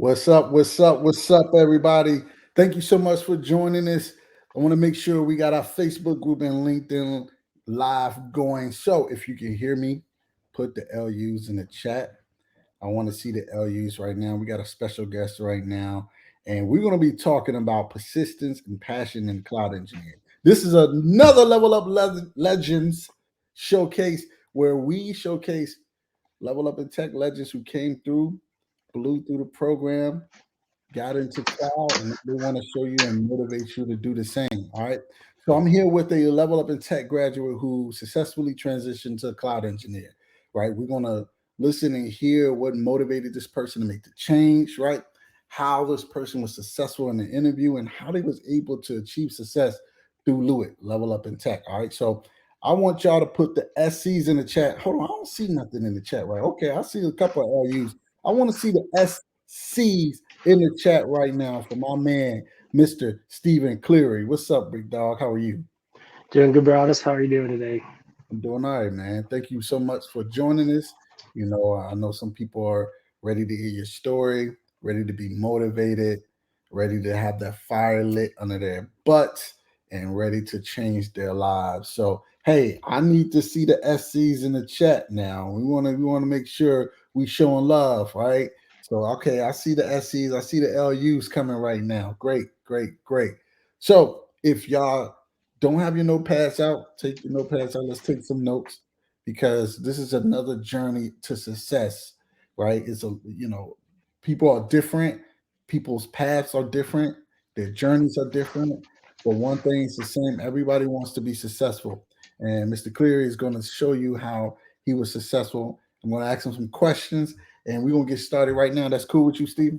What's up? What's up? What's up, everybody? Thank you so much for joining us. I want to make sure we got our Facebook group and LinkedIn live going. So if you can hear me, put the LUs in the chat. I want to see the LUs right now. We got a special guest right now, and we're going to be talking about persistence and passion in cloud engineering. This is another Level Up Legends showcase where we showcase Level Up in Tech legends who came through, blew through the program, got into cloud, and they want to show you and motivate you to do the same. All right. So I'm here with a Level Up in Tech graduate who successfully transitioned to a cloud engineer. Right. We're gonna listen and hear what motivated this person to make the change. Right. How this person was successful in the interview and how they was able to achieve success through Lewitt, Level Up in Tech. All right. So I want y'all to put the SCs in the chat. Hold on, I don't see nothing in the chat, right? Okay, I see a couple of LUs. I want to see the SCs in the chat right now for my man, Mr. Stephen Cleary. What's up, big dog? How are you? Doing good, Broadus. How are you doing today? I'm doing all right, man. Thank you so much for joining us. I know some people are ready to hear your story, ready to be motivated, ready to have that fire lit under their butts, and ready to change their lives. So, hey, I need to see the SCs in the chat now. We want to make sure we showing love, right? So, okay, I see the SCs, I see the LUs coming right now. Great, great, great. So, if y'all don't have your notepads out, take your notepads out. Let's take some notes because this is another journey to success, right? People are different, people's paths are different, their journeys are different, but one thing is the same. Everybody wants to be successful, and Mr. Cleary is going to show you how he was successful. I'm going to ask him some questions, and we're going to get started right now. That's cool with you, Steve?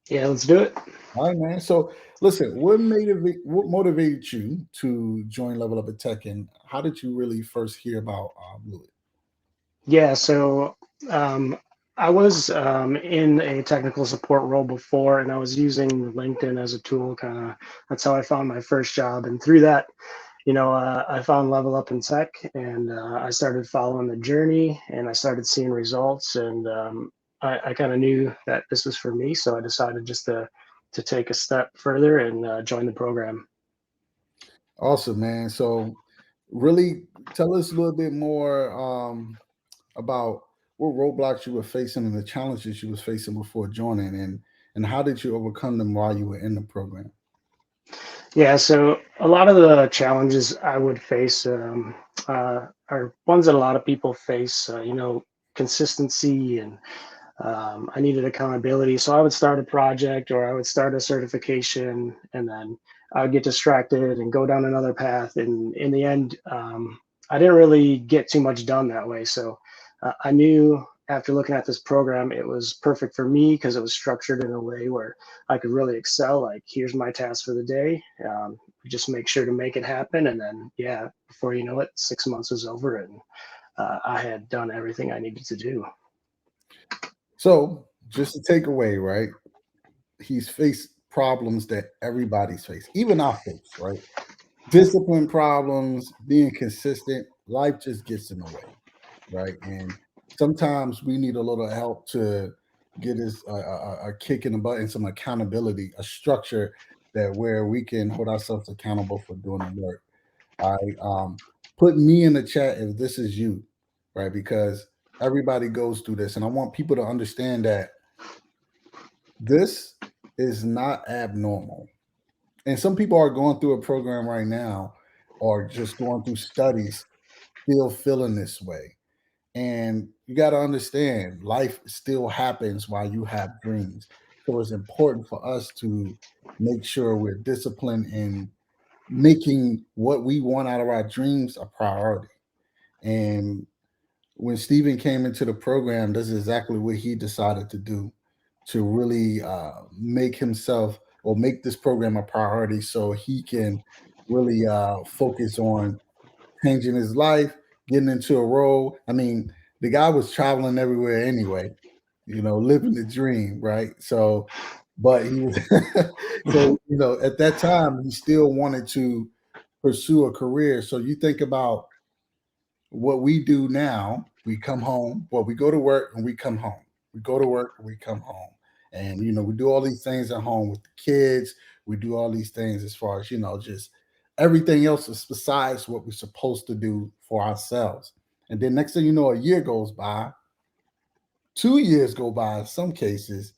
Yeah, let's do it. All right, man. So, listen, what motivated you to join Level Up in Tech, and how did you really first hear about Blue? Yeah, so um, I was in a technical support role before, and I was using LinkedIn as a tool. Kind of that's how I found my first job, and through that, I found Level Up in Tech, and I started following the journey, and I started seeing results, and I kind of knew that this was for me, so I decided just to take a step further and join the program. Awesome, man. So, really, tell us a little bit more about what roadblocks you were facing and the challenges you was facing before joining, and how did you overcome them while you were in the program? Yeah, so a lot of the challenges I would face are ones that a lot of people face. Consistency, and I needed accountability. So I would start a project or I would start a certification, and then I would get distracted and go down another path. And in the end, I didn't really get too much done that way. So I knew after looking at this program, it was perfect for me because it was structured in a way where I could really excel. Like, here's my task for the day. Just make sure to make it happen. And then, yeah, before you know it, 6 months was over, and I had done everything I needed to do. So, just to take away, right? He's faced problems that everybody's faced, even I face, right? Discipline problems, being consistent, life just gets in the way, right? And sometimes we need a little help to get us a kick in the butt and some accountability, a structure that where we can hold ourselves accountable for doing the work. All right. Put me in the chat if this is you, right? Because everybody goes through this. And I want people to understand that this is not abnormal. And some people are going through a program right now or just going through studies still feeling this way. And you got to understand life still happens while you have dreams. So it's important for us to make sure we're disciplined in making what we want out of our dreams a priority. And when Stephen came into the program, that's exactly what he decided to do to really make himself or make this program a priority so he can really focus on changing his life, getting into a role. I mean, the guy was traveling everywhere anyway, living the dream, right? So, but he was, so, at that time, he still wanted to pursue a career. So you think about what we do now, we come home, well, we go to work and we come home. We go to work and we come home. And we do all these things at home with the kids. We do all these things as far as just everything else is besides what we're supposed to do for ourselves. And then next thing you know, a year goes by, 2 years go by in some cases,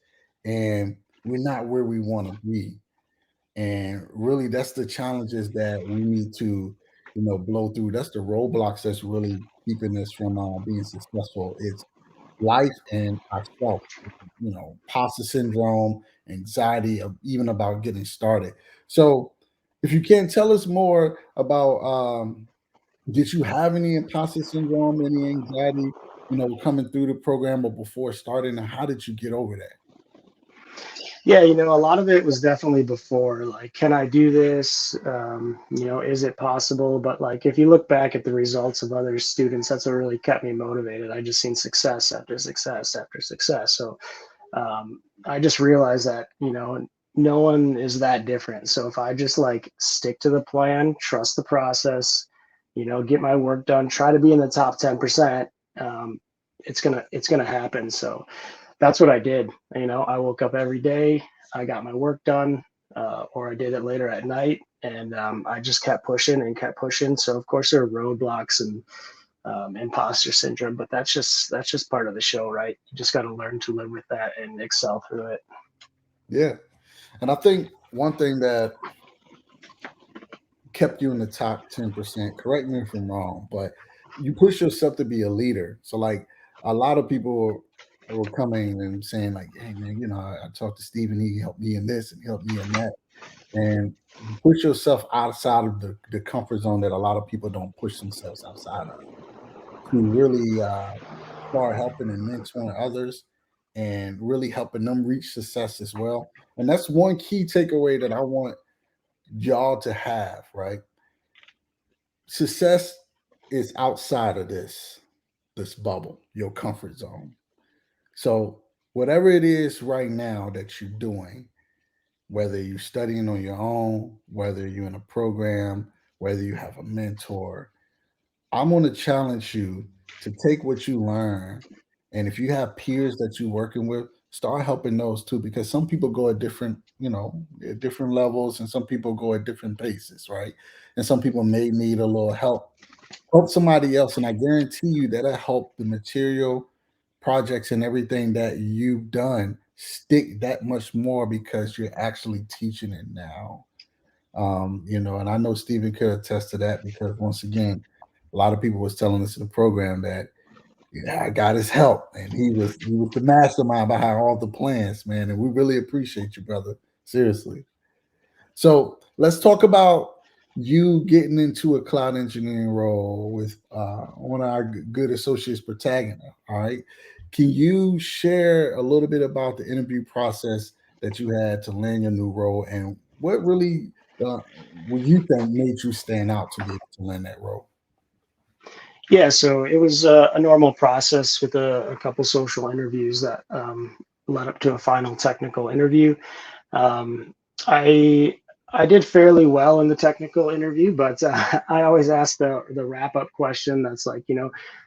and we're not where we want to be. And really, that's the challenges that we need to, blow through. That's the roadblocks that's really keeping us from being successful. It's life and ourself. Imposter syndrome, anxiety, even about getting started. So, if you can tell us more about, did you have any imposter syndrome, any anxiety, coming through the program or before starting, and how did you get over that? Yeah, a lot of it was definitely before, like, can I do this? Is it possible? But like, if you look back at the results of other students, that's what really kept me motivated. I just seen success after success after success. So I just realized that, no one is that different. So if I just like stick to the plan, trust the process, get my work done, try to be in the top 10%, it's gonna happen. So that's what I did. I woke up every day, I got my work done, or I did it later at night, and I just kept pushing and kept pushing. So of course there are roadblocks and imposter syndrome, but that's just part of the show, right? You just got to learn to live with that and excel through it. Yeah. And I think one thing that kept you in the top 10%, correct me if I'm wrong, but you push yourself to be a leader. So, like, a lot of people were coming and saying, like, hey, man, I talked to Stephen, he helped me in this and he helped me in that. And you push yourself outside of the comfort zone that a lot of people don't push themselves outside of, to really start helping and mentoring others and really helping them reach success as well. And that's one key takeaway that I want y'all to have, right? Success is outside of this bubble, your comfort zone. So whatever it is right now that you're doing, whether you're studying on your own, whether you're in a program, whether you have a mentor, I'm going to challenge you to take what you learn. And if you have peers that you're working with, start helping those too, because some people go at different, at different levels, and some people go at different paces, right? And some people may need a little help somebody else. And I guarantee you that'll help the material projects and everything that you've done stick that much more because you're actually teaching it now. And I know Stephen could attest to that because once again, a lot of people was telling us in the program that I got his help and he was the mastermind behind all the plans, man. And we really appreciate you, brother. Seriously. So let's talk about you getting into a cloud engineering role with one of our good associates, Protagonist. All right. Can you share a little bit about the interview process that you had to land your new role and what really uh, what you think made you stand out to be able to land that role? Yeah, so it was a normal process with a couple social interviews that led up to a final technical interview. Um, I I did fairly well in the technical interview, but I always ask the wrap up question. That's like,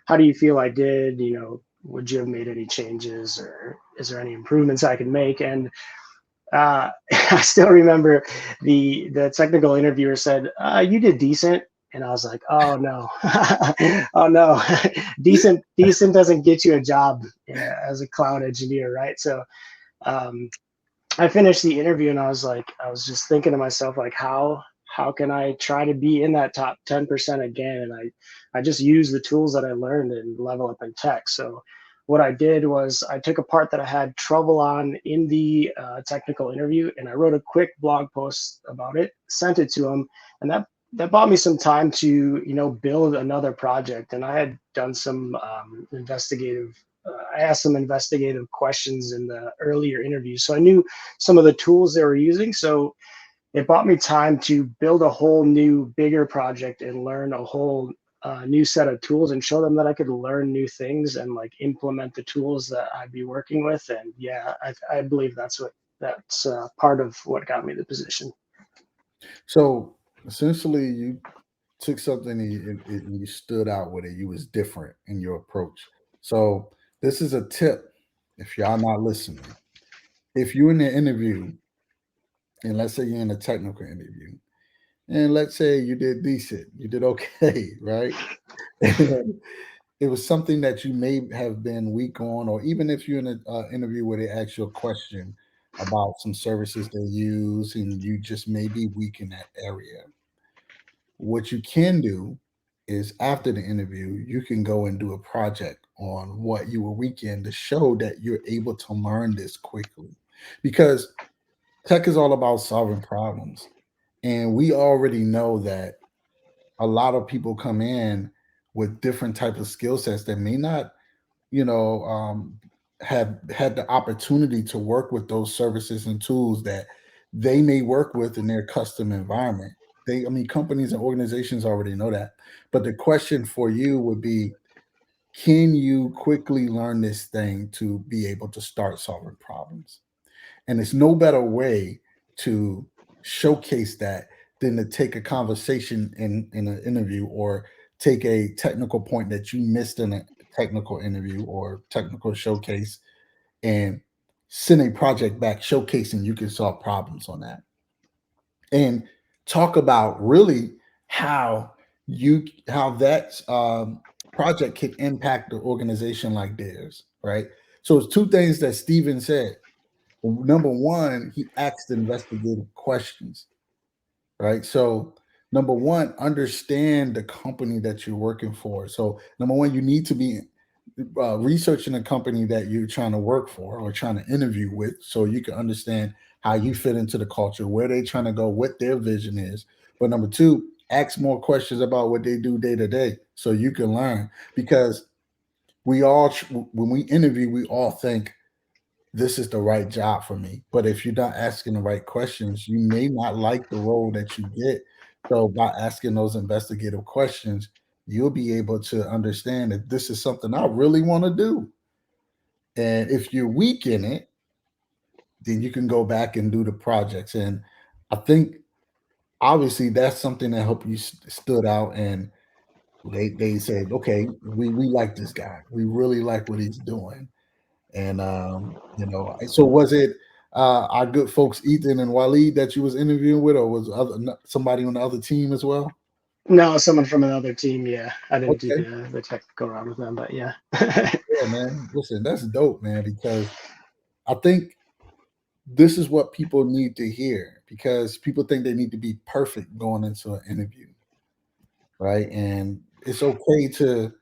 how do you feel I did? Would you have made any changes, or is there any improvements I could make? And I still remember the technical interviewer said, "You did decent," and I was like, "Oh no, oh no, decent doesn't get you a job, as a cloud engineer, right?" So um, I finished the interview and I was just thinking to myself, like, how can I try to be in that top 10% again? And I just use the tools that I learned and level up in tech. So what I did was I took a part that I had trouble on in the technical interview, and I wrote a quick blog post about it, sent it to him, and that bought me some time to build another project. And I had done some investigative. I asked some investigative questions in the earlier interview, so I knew some of the tools they were using. So it bought me time to build a whole new, bigger project and learn a whole new set of tools and show them that I could learn new things and like implement the tools that I'd be working with. And yeah, I believe that's part of what got me the position. So essentially, you took something and you stood out with it. You was different in your approach. So this is a tip if y'all not listening. if you're in the interview, and let's say you're in a technical interview, and let's say you did decent, you did okay, right? And it was something that you may have been weak on, or even if you're in an interview where they ask you a question about some services they use and you just may be weak in that area, what you can do is after the interview, you can go and do a project on what you were weak in to show that you're able to learn this quickly. Because tech is all about solving problems. And we already know that a lot of people come in with different types of skill sets that may not, you know, have had the opportunity to work with those services and tools that they may work with in their custom environment. I mean, companies and organizations already know that. But the question for you would be, can you quickly learn this thing to be able to start solving problems? And there's no better way to showcase that than to take a conversation in an interview, or take a technical point that you missed in a technical interview or technical showcase, and send a project back showcasing you can solve problems on that, and talk about really how how that project can impact the organization like theirs, right? So it's two things that Stephen said. Number one, he asked investigative questions, right? So, number one, understand the company that you're working for. So, number one, you need to be researching the company that you're trying to work for or trying to interview with, so you can understand how you fit into the culture, where they're trying to go, what their vision is. But number two, ask more questions about what they do day to day so you can learn. Because when we interview, we all think this is the right job for me. But if you're not asking the right questions, you may not like the role that you get. So by asking those investigative questions, you'll be able to understand that this is something I really want to do. And if you're weak in it, then you can go back and do the projects. And I think obviously that's something that helped you stood out, and they said, okay, we like this guy. We really like what he's doing. And so was it our good folks Ethan and Waleed that you was interviewing with, or was somebody on the other team as well? No, someone from another team. Yeah, I didn't do Okay, the technical round with them, but yeah. yeah, man. Listen, that's dope, man. Because I think this is what people need to hear. Because people think they need to be perfect going into an interview, right? And it's okay to,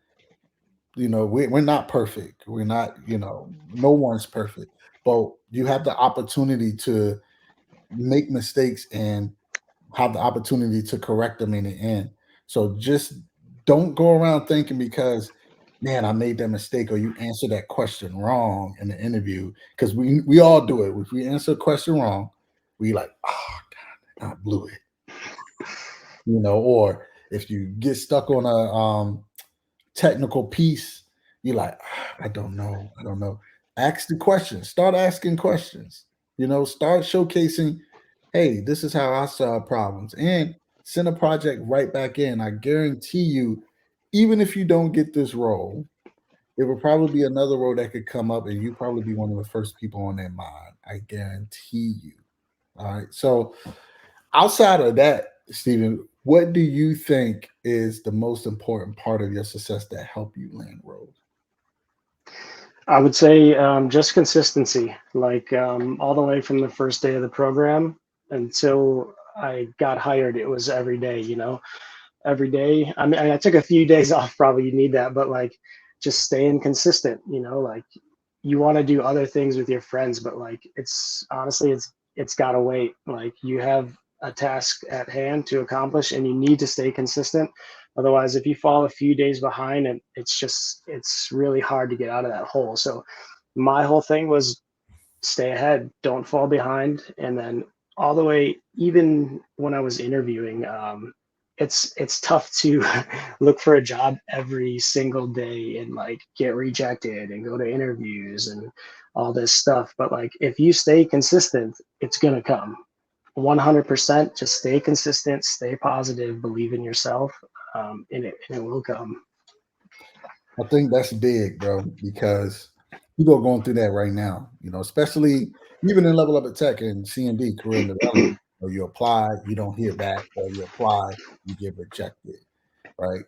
we're not perfect. We're not, no one's perfect, but you have the opportunity to make mistakes and have the opportunity to correct them in the end. So just don't go around thinking because, man, I made that mistake, or you answer that question wrong in the interview. Because we all do it. If we answer a question wrong, we like, oh God, I blew it. Or if you get stuck on a technical piece, you're like, "Ah, I don't know. Ask the questions. Start asking questions. Start showcasing, hey, this is how I solve problems, and send a project right back in. I guarantee you, even if you don't get this role, it will probably be another role that could come up, and you probably be one of the first people on their mind. I guarantee you. All right. So outside of that, Stephen, what do you think is the most important part of your success that help you land roles? I would say just consistency, like all the way from the first day of the program until I got hired. It was every day, every day. I mean, I took a few days off, probably you need that, but like just staying consistent, like you want to do other things with your friends, but like it's honestly, it's got to wait. Like you have a task at hand to accomplish and you need to stay consistent. Otherwise, if you fall a few days behind, and it's really hard to get out of that hole. So my whole thing was stay ahead, don't fall behind. And then all the way, even when I was interviewing, it's tough to look for a job every single day and like get rejected and go to interviews and all this stuff. But like if you stay consistent, it's gonna come. 100%. Just stay consistent, stay positive, believe in yourself, and it will come. I think that's big, bro, because People are going through that right now, especially even in level up at tech and C&D, career and development. Or you apply, you don't hear back, or you apply, you get rejected, right?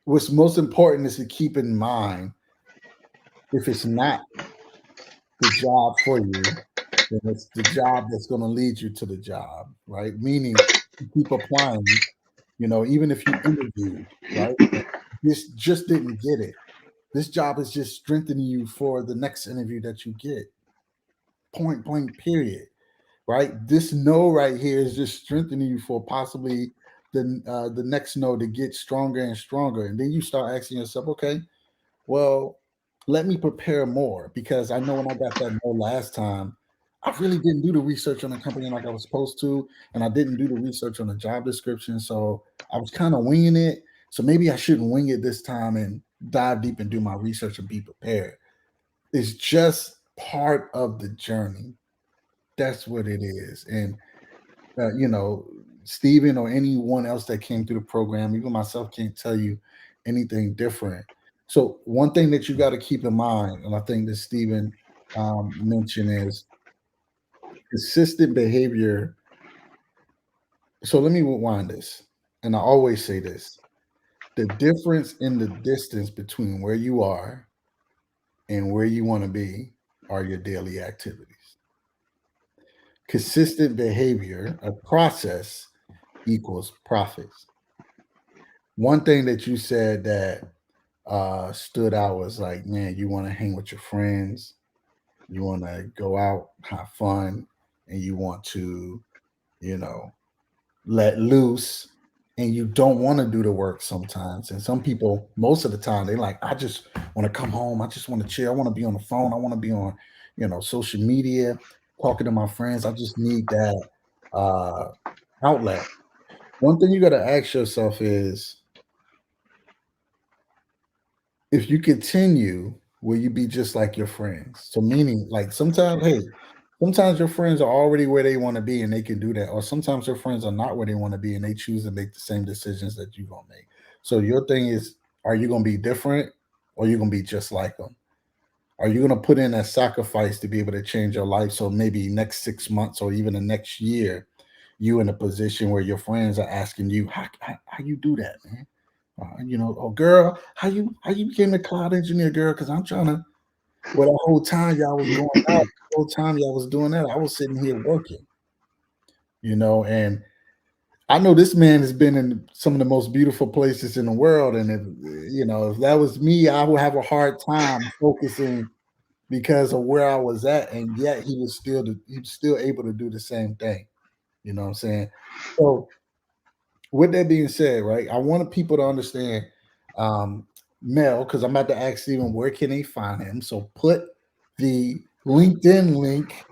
What's most important is to keep in mind if it's not the job for you, then it's the job that's going to lead you to the job, right? Meaning you keep applying, even if you interviewed, right? And this just didn't get it. This job is just strengthening you for the next interview that you get. Point blank, period. Right? This no right here is just strengthening you for possibly the next no to get stronger and stronger. And then you start asking yourself, okay, well, let me prepare more because I know when I got that no last time, I really didn't do the research on the company like I was supposed to, and I didn't do the research on the job description. So I was kind of winging it. So maybe I shouldn't wing it this time and dive deep and do my research and be prepared. It's just part of the journey. That's what it is. And uh, you know, Stephen or anyone else that came through the program, even myself, can't tell you anything different. So one thing that you got to keep in mind, and I think that Stephen mentioned, is consistent behavior. So let me rewind this, and I always say this: the difference in the distance between where you are and where you want to be are your daily activities. Consistent behavior, a process, equals profits. One thing that you said that stood out was like, man, you want to hang with your friends, you want to go out, have fun, and you want to, you know, let loose, and you don't want to do the work sometimes. And some people, most of the time, they like, I just want to come home, I just want to chill, I want to be on the phone, I want to be on, social media, talking to my friends. I just need that uh, outlet. One thing you got to ask yourself is, if you continue, will you be just like your friends? So meaning like sometimes, hey, sometimes your friends are already where they want to be and they can do that. Or sometimes your friends are not where they want to be and they choose to make the same decisions that you're gonna make. So your thing is, are you gonna be different or are you gonna be just like them? Are you gonna put in that sacrifice to be able to change your life? So maybe next 6 months or even the next year, you in a position where your friends are asking you, how you do that, man? Oh girl, how you became a cloud engineer, girl? Because I'm trying to. Well, the whole time y'all was going out, the whole time y'all was doing that, I was sitting here working. And I know this man has been in some of the most beautiful places in the world, and if that was me, I would have a hard time focusing because of where I was at, and yet he was still able to do the same thing. You know what I'm saying? So with that being said, right, I wanted people to understand um, Mel, because I'm about to ask Stephen where can they find him. So put the LinkedIn link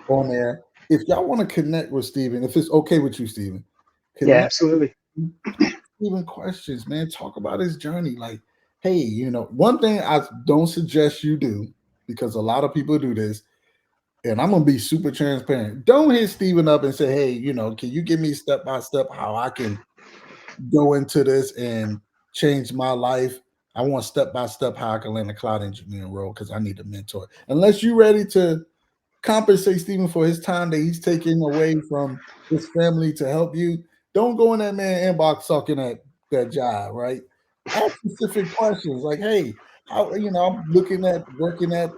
on there. If y'all want to connect with Stephen, if it's okay with you, Stephen, Yeah, connect with absolutely. him, ask Stephen questions, man. Talk about his journey. Like, hey, one thing I don't suggest you do, because a lot of people do this, and I'm gonna be super transparent. Don't hit Stephen up and say, hey, can you give me step by step how I can go into this and change my life? I want step by step how I can land a cloud engineering role because I need a mentor. Unless you're ready to compensate Stephen for his time that he's taking away from his family to help you, don't go in that man inbox sucking at that job, right? Ask specific questions like, hey, how I'm looking at working at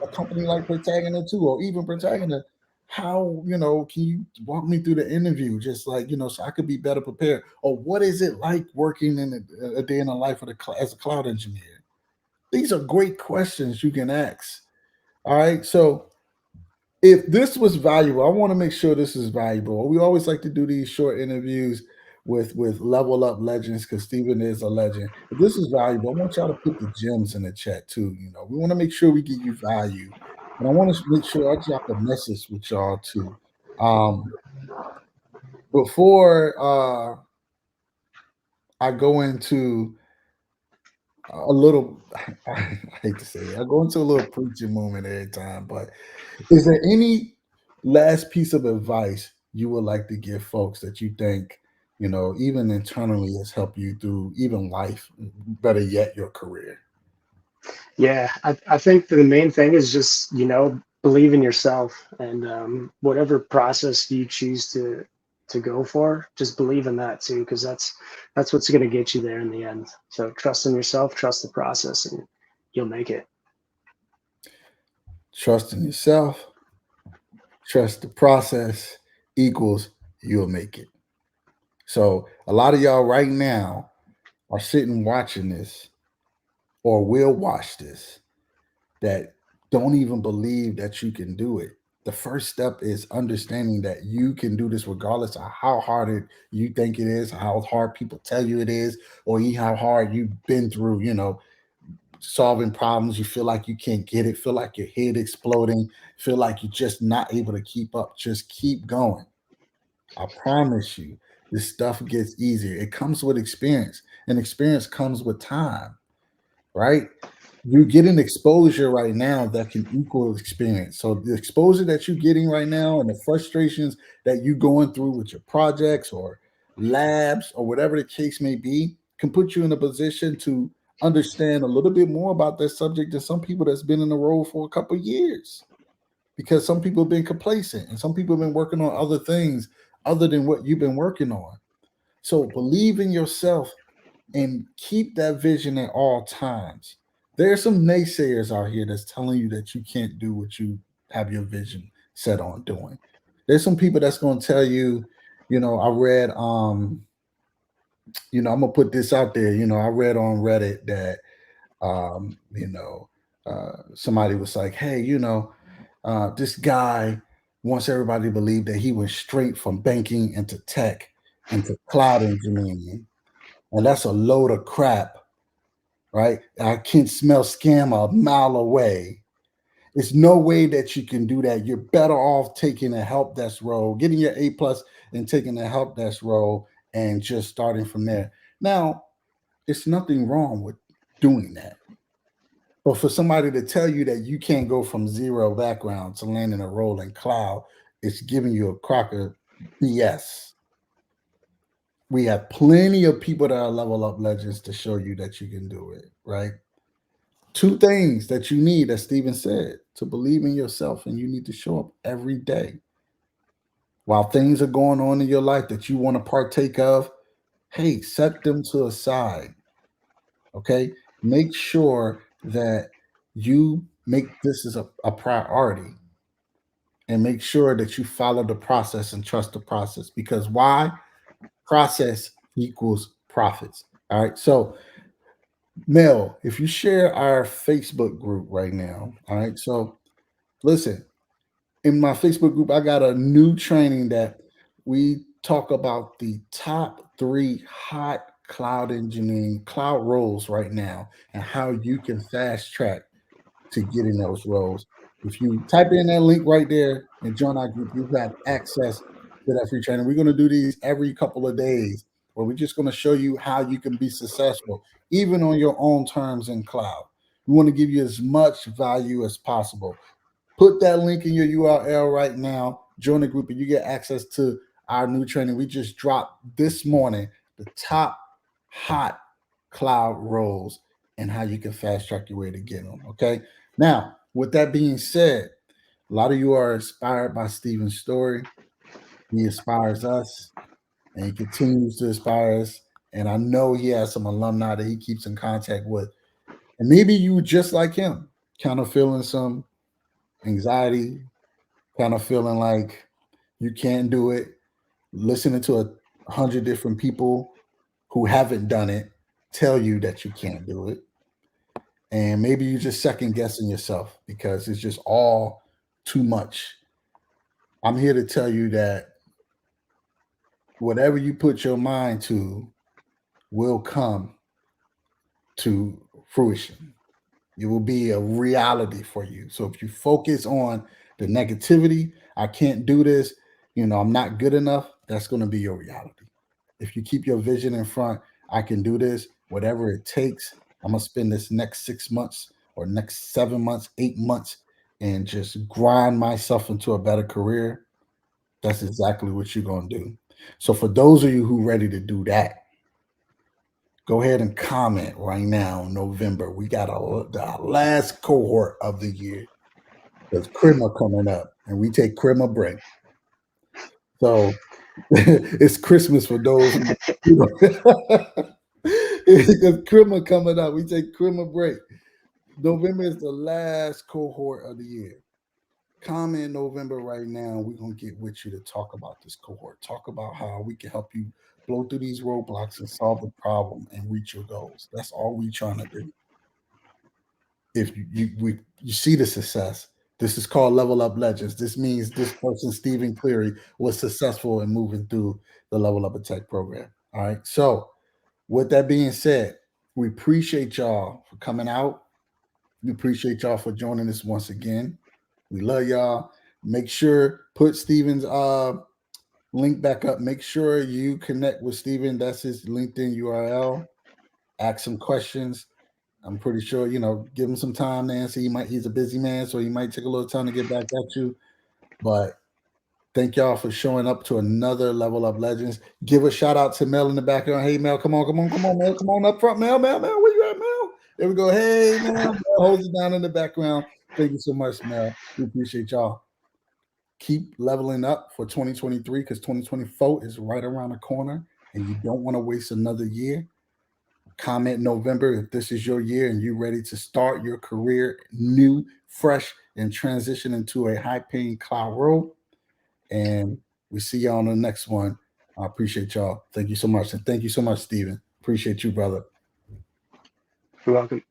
a company like Protagonist too, or even Protagonist. How can you walk me through the interview, just like so I could be better prepared? Or what is it like working in a day in the life of as a cloud engineer? These are great questions you can ask. All right, so if this was valuable, I want to make sure this is valuable. We always like to do these short interviews with level up legends because Stephen is a legend. If this is valuable, I want y'all to put the gems in the chat too. We want to make sure we give you value, and I want to make sure I drop a message with y'all too. Um, before I go into a little, I hate to say it, I go into a little preaching moment every time, but is there any last piece of advice you would like to give folks that you think, even internally has helped you through even life, better yet, your career? Yeah, I think the main thing is just, believe in yourself, and whatever process you choose to go for, just believe in that too, because that's what's going to get you there in the end. So trust in yourself, trust the process, and you'll make it. Trust in yourself, trust the process equals you'll make it. So a lot of y'all right now are sitting watching this or will watch this that don't even believe that you can do it. The first step is understanding that you can do this regardless of how hard you think it is, how hard people tell you it is, or how hard you've been through, solving problems. You feel like you can't get it, feel like your head exploding, feel like you're just not able to keep up. Just keep going. I promise you, this stuff gets easier. It comes with experience, and experience comes with time, right? You're getting exposure right now that can equal experience. So the exposure that you're getting right now and the frustrations that you're going through with your projects or labs or whatever the case may be can put you in a position to understand a little bit more about that subject than some people that's been in the role for a couple of years. Because some people have been complacent and some people have been working on other things other than what you've been working on. So believe in yourself and keep that vision at all times. There are some naysayers out here that's telling you that you can't do what you have your vision set on doing. There's some people that's going to tell you, I read I'm going to put this out there, I read on Reddit that um, you know, somebody was like, "Hey, this guy wants everybody to believe that he went straight from banking into tech into cloud engineering, and that's a load of crap, right? I can smell scam a mile away. There's no way that you can do that. You're better off taking a help desk role, getting your A plus, and taking a help desk role, and just starting from there." Now, it's nothing wrong with doing that. But for somebody to tell you that you can't go from zero background to landing a role in cloud, it's giving you a crock of BS. We have plenty of people that are level up legends to show you that you can do it, right? Two things that you need, as Stephen said, to believe in yourself, and you need to show up every day. While things are going on in your life that you want to partake of, hey, set them to a side. Okay. Make sure that you make this as a priority and make sure that you follow the process and trust the process. Because why? Process equals profits. All right. So, Mel, if you share our Facebook group right now, all right. So, listen, in my Facebook group, I got a new training that we talk about the top three hot cloud engineering cloud roles right now and how you can fast track to get in those roles. If you type in that link right there and join our group, you have access to that free training. We're going to do these every couple of days where we're just going to show you how you can be successful, even on your own terms in cloud. We want to give you as much value as possible. Put that link in your URL right now. Join the group, and you get access to our new training. We just dropped this morning the top hot cloud roles and how you can fast track your way to get them. Okay. Now, with that being said, a lot of you are inspired by Stephen's story. He inspires us and he continues to inspire us. And I know he has some alumni that he keeps in contact with. And maybe you just like him, kind of feeling some anxiety, kind of feeling like you can't do it, listening to 100 different people who haven't done it tell you that you can't do it. And maybe you're just second guessing yourself because it's just all too much. I'm here to tell you that whatever you put your mind to will come to fruition. It will be a reality for you. So if you focus on the negativity, I can't do this, I'm not good enough, that's going to be your reality. If you keep your vision in front, I can do this, whatever it takes. I'm going to spend this next 6 months or next 7 months, 8 months, and just grind myself into a better career. That's exactly what you're going to do. So for those of you who ready to do that, Go ahead and comment right now. November, we got our last cohort of the year. There's Christmas coming up, and we take Christmas break. So it's Christmas for those who, because Christmas coming up. We take Christmas break. November is the last cohort of the year. Comment November right now. We're gonna get with you to talk about this cohort. Talk about how we can help you blow through these roadblocks and solve the problem and reach your goals. That's all we trying to do. If you see the success, this is called Level Up Legends. This means this person, Stephen Cleary, was successful in moving through the Level Up a Tech program. All right. So, with that being said, we appreciate y'all for coming out. We appreciate y'all for joining us once again. We love y'all. Make sure put Steven's link back up. Make sure you connect with Steven. That's his LinkedIn URL. Ask some questions. I'm pretty sure, give him some time to answer. He's a busy man, so he might take a little time to get back at you. But thank y'all for showing up to another Level Up Legends. Give a shout out to Mel in the background. Hey Mel, come on, Mel. Come on up front. Mel, where you at, Mel? There we go. Hey Mel. Mel holds it down in the background. Thank you so much, Mel. We appreciate y'all. Keep leveling up for 2023 because 2024 is right around the corner and you don't want to waste another year. Comment November if this is your year and you're ready to start your career new, fresh, and transition into a high paying cloud role. And we see y'all on the next one. I appreciate y'all. Thank you so much. And thank you so much, Steven. Appreciate you, brother. You're welcome.